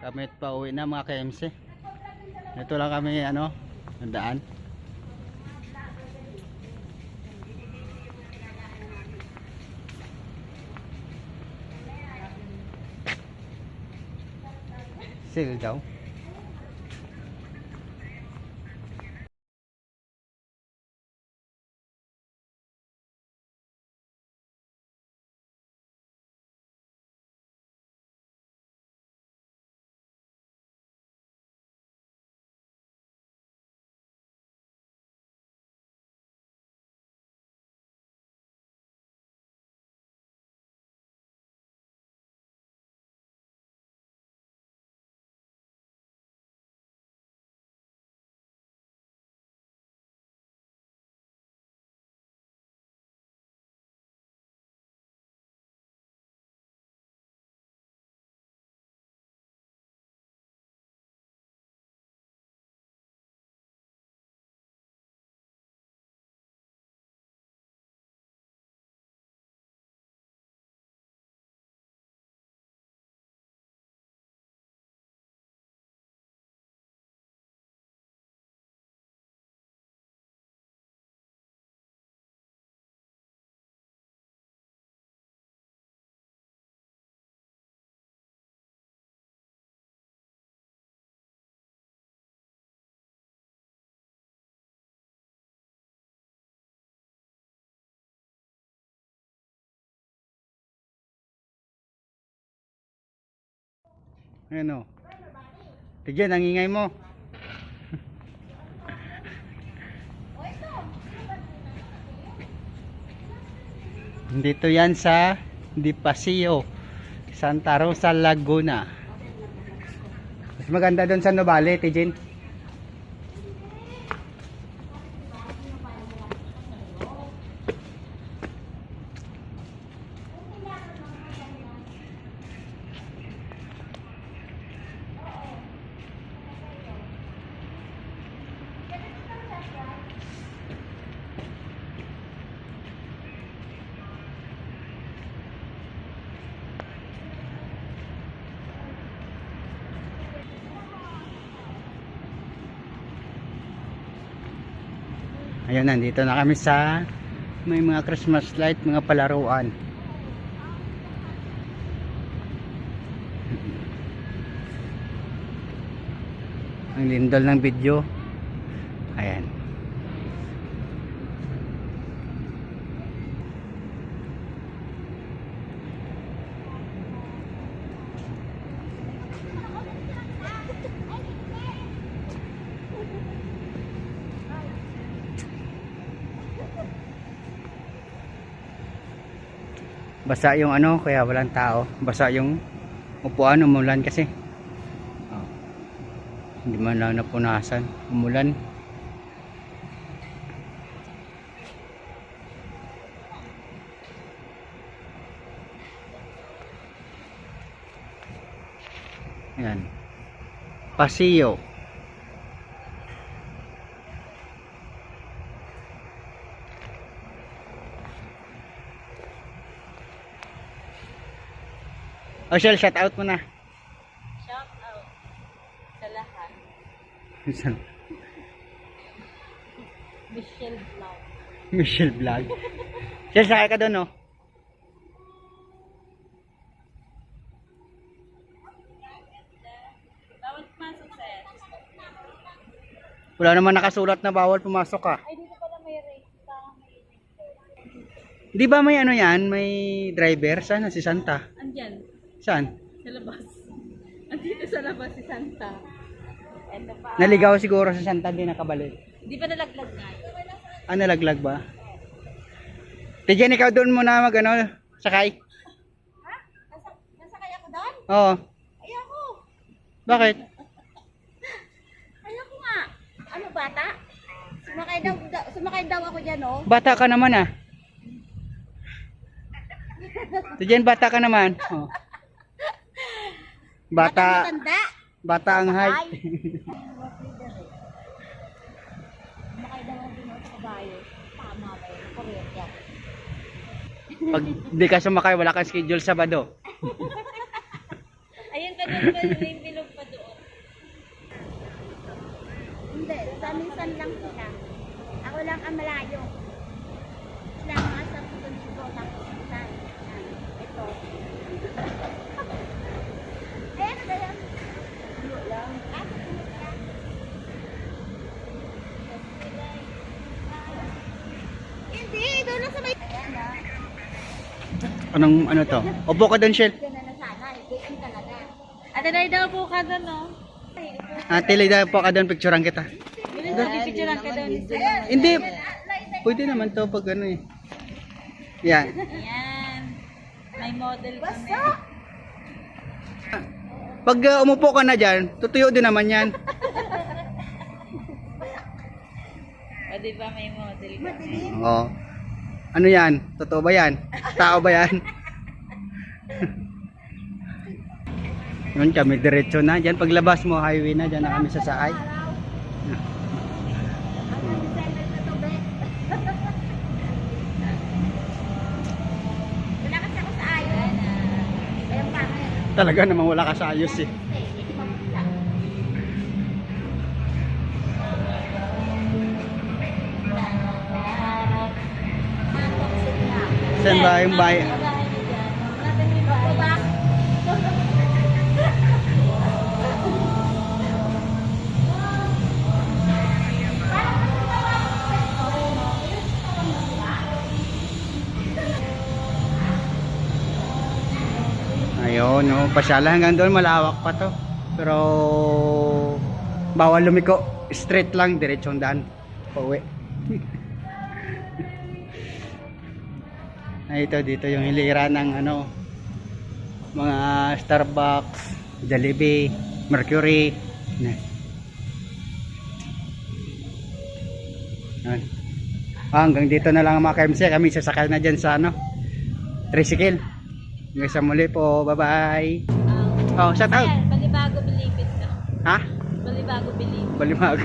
Kami pa uwi na mga KMC. Ito lang kami ano, nandaan. Sale daw. Ayan o. Tigyan, ang ingay mo. Dito yan sa Di Paseo, Santa Rosa, Laguna. Mas maganda doon sa Nuvali, Tijin. Ayun, nandito na kami sa may mga Christmas light, mga palaruan. Ang lindol ng video. Ayan. Basa yung ano, kaya walang tao. Basa yung upuan, umulan kasi. Oh. Hindi man lang napunasan. Umulan. Ayan. Paseo. Oshel, shout out mo na. Shout out sa lahat. Michelle Vlog. Michelle Vlog. Shel, sakay ka doon, no? Bawal pumasok sa Wala naman nakasulat na bawal pumasok ka. Ay, dito pala may rate. Di ba may ano yan? May driver? Saan na si Santa? Andyan. Saan? Sa labas. Andito sa labas si Santa. Ito pa. Naligaw siguro si Santa, di nakabalik. Di pa nalaglag nga. Ah, nalaglag ba? Tigyan, ikaw doon muna mag ano, sakay. Ha? Nasakay ako doon? Oo. Ayoko. Bakit? Ayoko nga. Ano, bata? Sumakay daw ako dyan, oh. Bata ka naman ah. Tigyan, bata ka naman. Oh. Bata. Matanda. Bata ang height. Sumakay daw ako dun sa kabayo. Tama ba yun? Correct yan. Pag di ka sumakay, wala kang schedule Sabado. Ayun, kanina ba yung bilog pa Hindi, sa minsan lang sila. Ako lang ang malayo. Sila mga sa puso tapos minsan. Yan, ito. Eh, ano ba yan? Ano lang? Ah, susunod lang. Hindi, doon lang sa may... Ayan ah. Anong ano to? Upo ka doon, Shell. Ganun na sana, PM talaga. Ate Nay daw po ka doon, no? Ate, lida po ka doon, picturean kita. Picturean ka doon. Hindi, pwede naman to pag ano eh. Yan. Ayan. May model kami. Pag umupo ka na dyan, tutuyo din naman yan. O, di ba may model kami? Oo. Ano yan? Totoo ba yan? Tao ba yan? Yun kami, diretso na. Dyan, paglabas mo, highway na. Dyan na kami sasakay. Wala kasi ako sa ayos. Ayun pa. Talaga namang wala ka sa ayos eh. Saan ba yung bahay? Ayun, no, pasyalan hanggang doon, malawak pa to. Pero bawal lumiko, straight lang, diretsong daan. Pauwi. Ay, ito dito yung hilira ng ano, mga Starbucks, Jollibee, Mercury. Yan. Hanggang dito na lang ang mga KMC, kami sasakay na dyan sa ano, tricycle. Hanggang sa muli po, bye bye. Oh, shout out. Ayan, balibago bilipid ka. Ha? Balibago bilipid. Balimag.